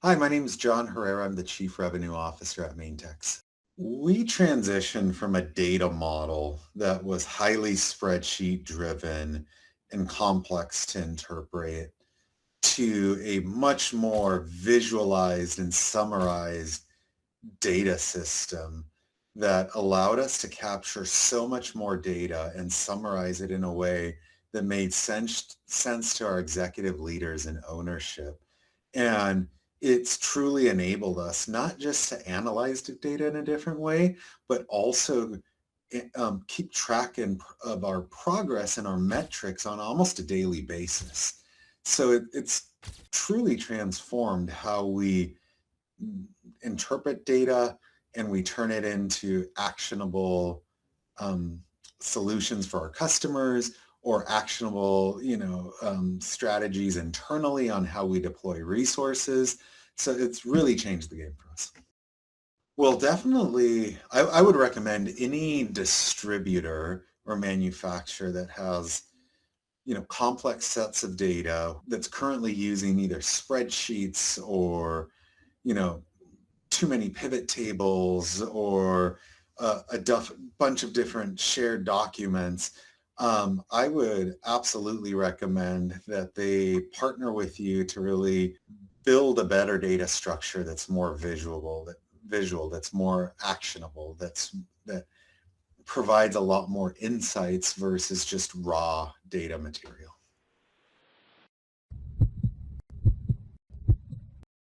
Hi, my name is John Herrera. I'm the Chief Revenue Officer at Maintex. We transitioned from a data model that was highly spreadsheet driven and complex to interpret to a much more visualized and summarized data system that allowed us to capture so much more data and summarize it in a way that made sense to our executive leaders and ownership. And it's truly enabled us not just to analyze the data in a different way, but also keep track of our progress and our metrics on almost a daily basis. So it's truly transformed how we interpret data and we turn it into actionable um, solutions for our customers or actionable, strategies internally on how we deploy resources. So it's really changed the game for us. Well, definitely, I would recommend any distributor or manufacturer that has, complex sets of data that's currently using either spreadsheets or, you know, too many pivot tables or bunch of different shared documents. I would absolutely recommend that they partner with you to really build a better data structure that's more visual, that's more actionable, that provides a lot more insights versus just raw data material.